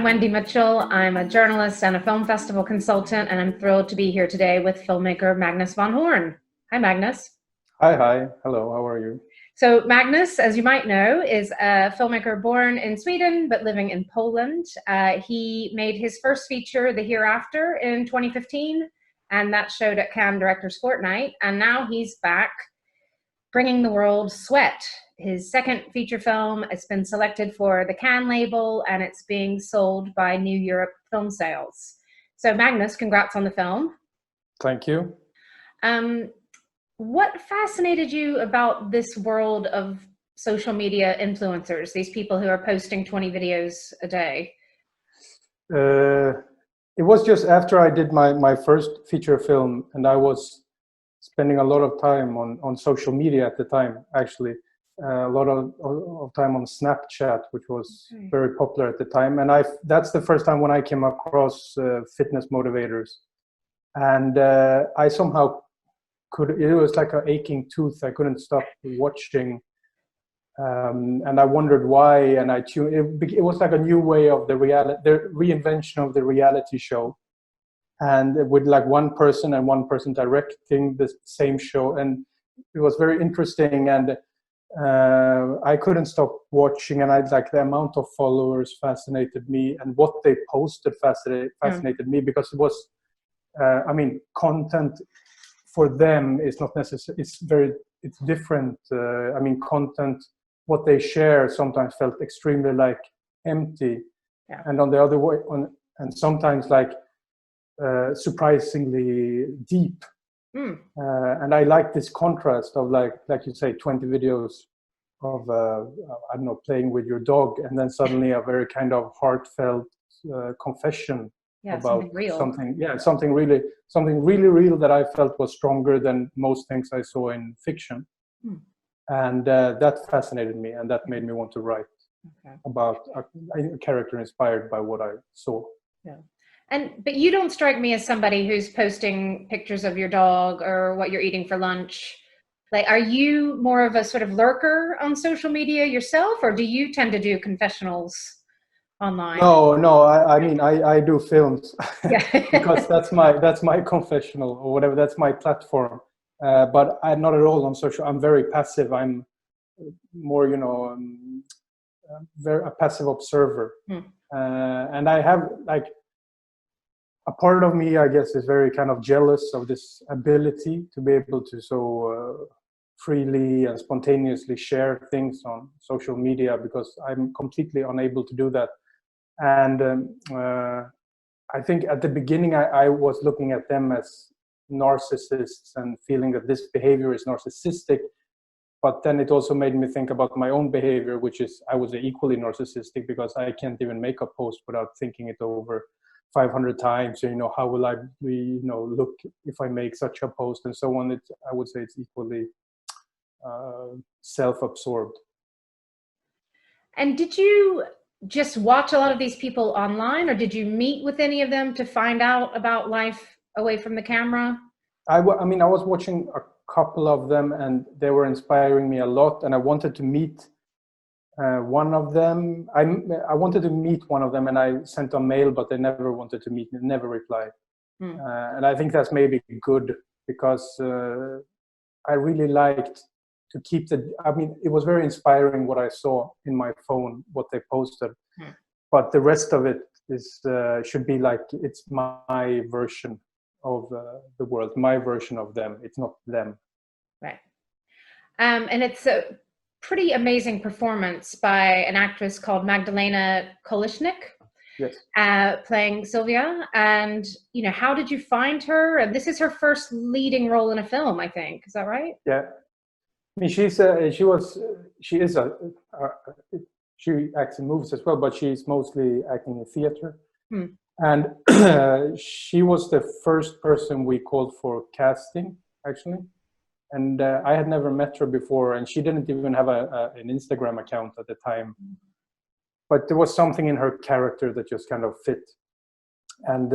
I'm Wendy Mitchell. I'm a journalist and a film festival consultant, and I'm thrilled to be here today with filmmaker Magnus von Horn. Hi, Magnus. Hi. Hello, how are you? So Magnus, as you might know, is a filmmaker born in Sweden but living in Poland. He made his first feature, The Hereafter, in 2015, and that showed at Cannes Directors Fortnight. And now he's back bringing the world Sweat, his second feature film. It's been selected for the Cannes label, and it's being sold by New Europe Film Sales. So Magnus, congrats on the film. Thank you. What fascinated you about this world of social media influencers, these people who are posting 20 videos a day? It was just after I did my first feature film, and I was spending a lot of time on social media at the time, actually. A lot of time on Snapchat, which was very popular at the time. And that's the first time when I came across fitness motivators. And I somehow it was like an aching tooth. I couldn't stop watching. And I wondered why, and it was like a new way of the reinvention of the reality show. And with like one person directing the same show. And it was very interesting, and I couldn't stop watching, and the amount of followers fascinated me, and what they posted fascinated me, because it was, content for them is not necessary. It's different. Content, what they share sometimes felt extremely like empty, and on the other way, and sometimes like surprisingly deep. And I like this contrast of like you say, 20 videos of I don't know, playing with your dog, and then suddenly a very kind of heartfelt confession about something really real that I felt was stronger than most things I saw in fiction. And that fascinated me, and that made me want to write about a character inspired by what I saw. But you don't strike me as somebody who's posting pictures of your dog or what you're eating for lunch. Like, are you more of a sort of lurker on social media yourself, or do you tend to do confessionals online? No. I do films because that's my confessional or whatever. That's my platform. But I'm not at all on social. I'm very passive. I'm more, very a passive observer. And I have like, a part of me, I guess, is very kind of jealous of this ability to be able to so freely and spontaneously share things on social media, because I'm completely unable to do that. And I think at the beginning, I was looking at them as narcissists and feeling that this behavior is narcissistic. But then it also made me think about my own behavior, which is I was equally narcissistic, because I can't even make a post without thinking it over 500 times. How will I look if I make such a post, and so on. I would say it's equally self-absorbed. And did you just watch a lot of these people online, or did you meet with any of them to find out about life away from the camera? I was watching a couple of them, and they were inspiring me a lot, and I wanted to meet one of them. I wanted to meet one of them, and I sent a mail, but they never wanted to meet me, never replied. And I think that's maybe good, because I really liked to keep it was very inspiring what I saw in my phone, what they posted. But the rest of it is should be like, it's my version of the world, my version of them. It's not them. Right. And it's a pretty amazing performance by an actress called Magdalena Kolesnik. Yes. Playing Sylvia. And how did you find her? And this is her first leading role in a film, I think. Is that right? Yeah. She acts in movies as well, but she's mostly acting in theater. And she was the first person we called for casting, actually. And I had never met her before, and she didn't even have an Instagram account at the time. But there was something in her character that just kind of fit. And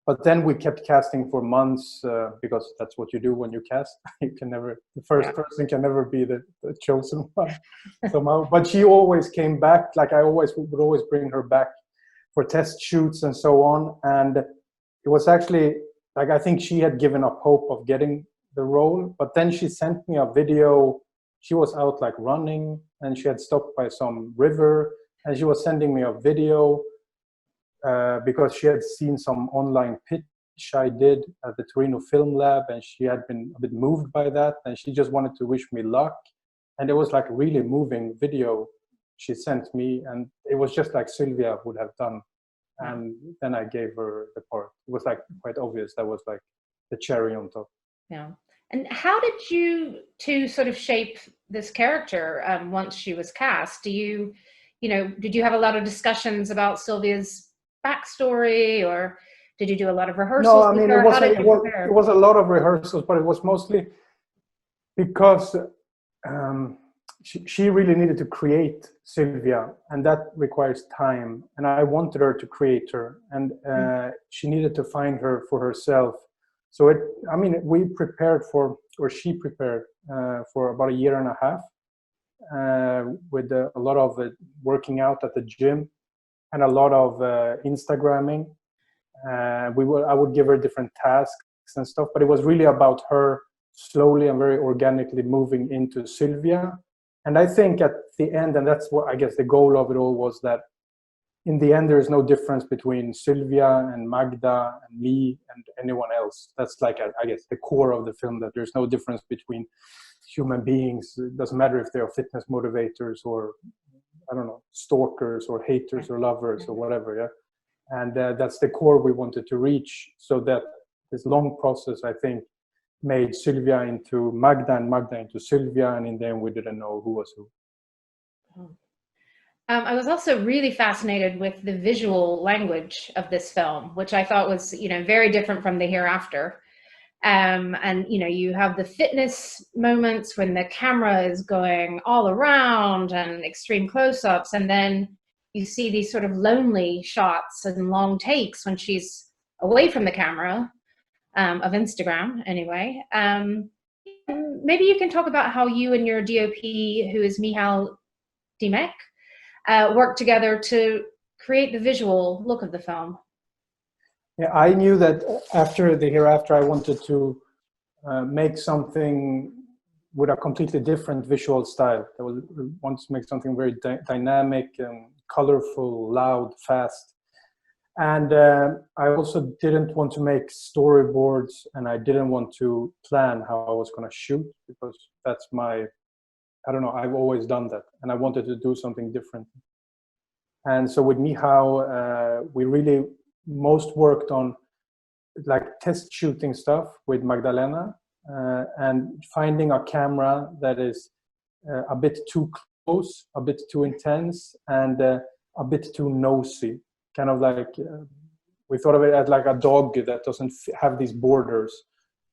but then we kept casting for months, because that's what you do when you cast. The first person can never be the chosen one somehow. But she always came back. Like, I would always bring her back for test shoots and so on. And it was actually like, I think she had given up hope of getting the role, but then she sent me a video. She was out like running, and she had stopped by some river, and she was sending me a video because she had seen some online pitch I did at the Torino Film Lab, and she had been a bit moved by that, and she just wanted to wish me luck. And it was like really moving video she sent me, and it was just like Sylvia would have done. And then I gave her the part. It was like quite obvious. That was like the cherry on top. Yeah. And how did you two sort of shape this character once she was cast? Did you have a lot of discussions about Sylvia's backstory, or did you do a lot of rehearsals? No, I mean, it was a lot of rehearsals, but it was mostly because she really needed to create Sylvia, and that requires time. And I wanted her to create her, and she needed to find her for herself. So we prepared she prepared for about a year and a half with a lot of working out at the gym and a lot of Instagramming. I would give her different tasks and stuff, but it was really about her slowly and very organically moving into Sylvia. And I think at the end, and that's what I guess the goal of it all was, that in the end, there is no difference between Sylvia and Magda and me and anyone else. That's like, I guess, the core of the film, that there's no difference between human beings. It doesn't matter if they're fitness motivators or, I don't know, stalkers or haters or lovers or whatever, yeah? And that's the core we wanted to reach, so that this long process, I think, made Sylvia into Magda and Magda into Sylvia, and in the end, we didn't know who was who. I was also really fascinated with the visual language of this film, which I thought was, very different from The Hereafter. And, you have the fitness moments when the camera is going all around and extreme close-ups. And then you see these sort of lonely shots and long takes when she's away from the camera, of Instagram anyway. Maybe you can talk about how you and your DOP, who is Michal Dimek, worked together to create the visual look of the film. Yeah, I knew that after The Hereafter, I wanted to make something with a completely different visual style. I wanted to make something very dynamic and colorful, loud, fast. And I also didn't want to make storyboards, and I didn't want to plan how I was going to shoot, because that's I don't know, I've always done that, and I wanted to do something different. And so with Michal, we really most worked on like test shooting stuff with Magdalena, and finding a camera that is a bit too close, a bit too intense, and a bit too nosy. Kind of like, we thought of it as like a dog that doesn't have these borders.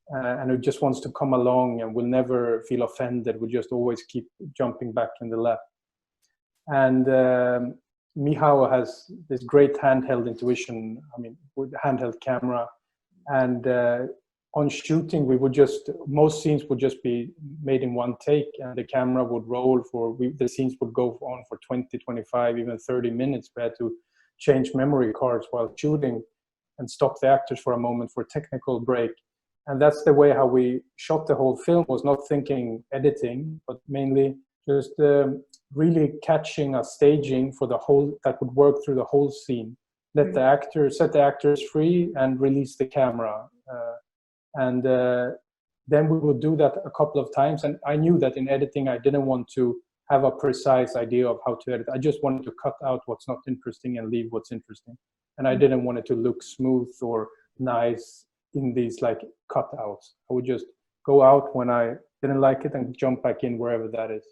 And it just wants to come along and will never feel offended. Will just always keep jumping back in the lap. And Michal has this great handheld intuition. I mean, with handheld camera, and on shooting, most scenes would just be made in one take, and the camera would roll the scenes would go on for 20, 25, even 30 minutes. We had to change memory cards while shooting and stop the actors for a moment for technical break. And that's the way how we shot the whole film, was not thinking editing, but mainly just really catching a staging for the whole, that would work through the whole scene. Set the actors free and release the camera. And then we would do that a couple of times. And I knew that in editing, I didn't want to have a precise idea of how to edit. I just wanted to cut out what's not interesting and leave what's interesting. And I didn't want it to look smooth or nice in these like cutouts. I would just go out when I didn't like it and jump back in wherever that is.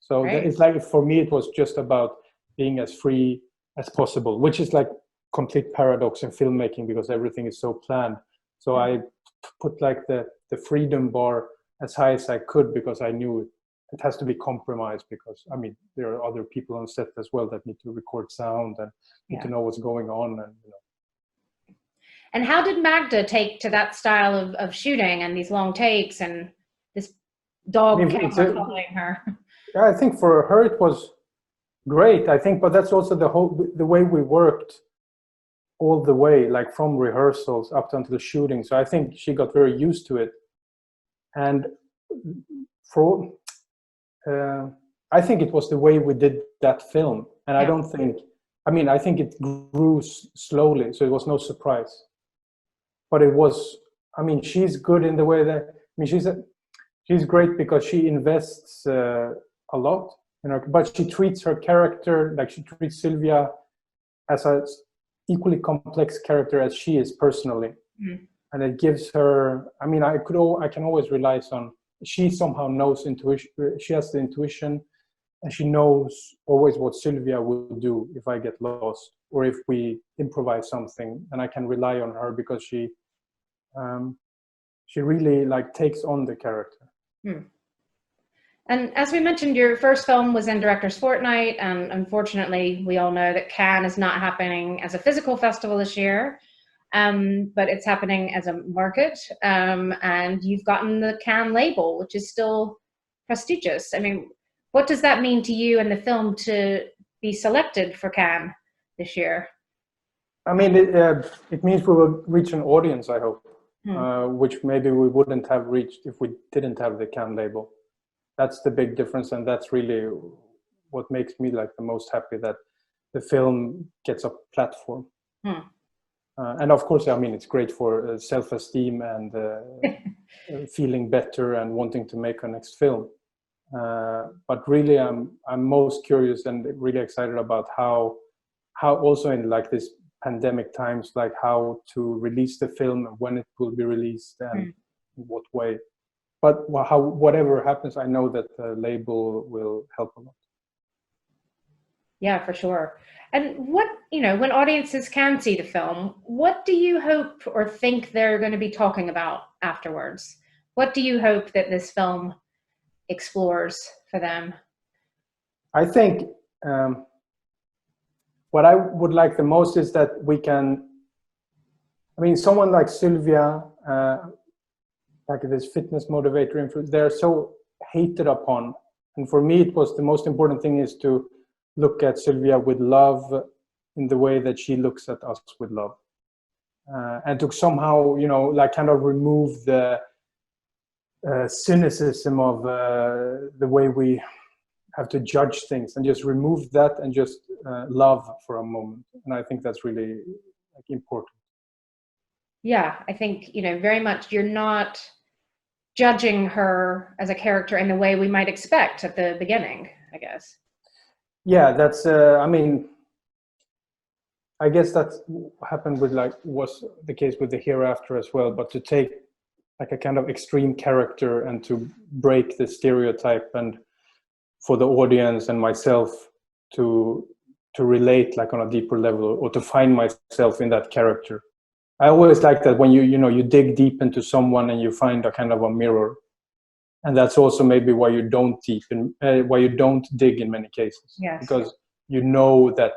So it's like, for me, it was just about being as free as possible, which is like complete paradox in filmmaking, because everything is so planned. So I put like the freedom bar as high as I could, because I knew it has to be compromised, because I mean, there are other people on set as well that need to record sound and need to know what's going on. And And how did Magda take to that style of shooting and these long takes and this dog camera following her? Yeah, I think for her it was Great, I think, but that's also the way we worked all the way, like from rehearsals up until the shooting. So I think she got very used to it. And for I think it was the way we did that film. And I don't think, I mean, I think it grew slowly, so it was no surprise. But it was, I mean, she's good in the way that, I mean, she's great because she invests a lot, you know, but she treats her character, like she treats Sylvia as a equally complex character as she is personally. And it gives her, I mean, I can always rely on, she somehow knows intuition, she has the intuition, and she knows always what Sylvia will do if I get lost or if we improvise something, and I can rely on her because she really like takes on the character. And as we mentioned, your first film was in Director's Fortnight, and unfortunately, we all know that Cannes is not happening as a physical festival this year, but it's happening as a market, and you've gotten the Cannes label, which is still prestigious. I mean, what does that mean to you and the film to be selected for Cannes this year? I mean, it means we will reach an audience, I hope, which maybe we wouldn't have reached if we didn't have the Cannes label. That's the big difference, and that's really what makes me like the most happy, that the film gets a platform. And of course, I mean, it's great for self-esteem and feeling better and wanting to make a next film. But really, I'm most curious and really excited about how also in like this pandemic times, like how to release the film and when it will be released and in what way. But whatever happens, I know that the label will help a lot. Yeah, for sure. And what, you know, when audiences can see the film, what do you hope or think they're going to be talking about afterwards? What do you hope that this film explores for them? I think what I would like the most is that we can, I mean, someone like Sylvia, like this fitness motivator, they're so hated upon. And for me, it was the most important thing is to look at Sylvia with love in the way that she looks at us with love. And to somehow, you know, like kind of remove the cynicism of the way we have to judge things, and just remove that and just love for a moment. And I think that's really like important. Yeah, I think, you know, very much you're not judging her as a character in the way we might expect at the beginning, I guess. Yeah, that's, I mean, I guess that's happened with like, was the case with the Hereafter as well, but to take like a kind of extreme character and to break the stereotype, and for the audience and myself to relate like on a deeper level, or to find myself in that character. I always like that when you dig deep into someone and you find a kind of a mirror, and that's also maybe why you don't dig in many cases. Yes. Because you know that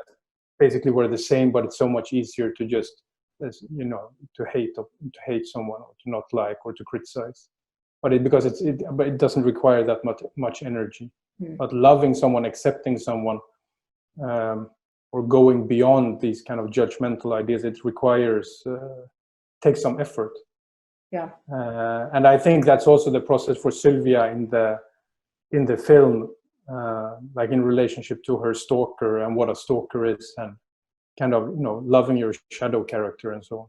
basically we're the same, but it's so much easier to just, you know, to hate someone, or to not like, or to criticize. But it doesn't require that much energy. But loving someone, accepting someone, or going beyond these kind of judgmental ideas, it requires takes some effort. Yeah. And I think that's also the process for Sylvia in the film, like in relationship to her stalker and what a stalker is, and kind of, you know, loving your shadow character and so on.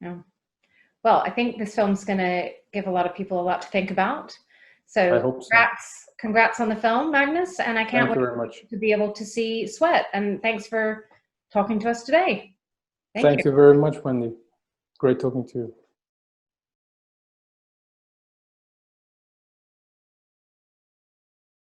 Yeah. Well, I think this film's going to give a lot of people a lot to think about. So, I hope so. Congrats on the film, Magnus, and I can't wait to be able to see Sweat. And thanks for talking to us today. Thank you very much, Wendy. Great talking to you.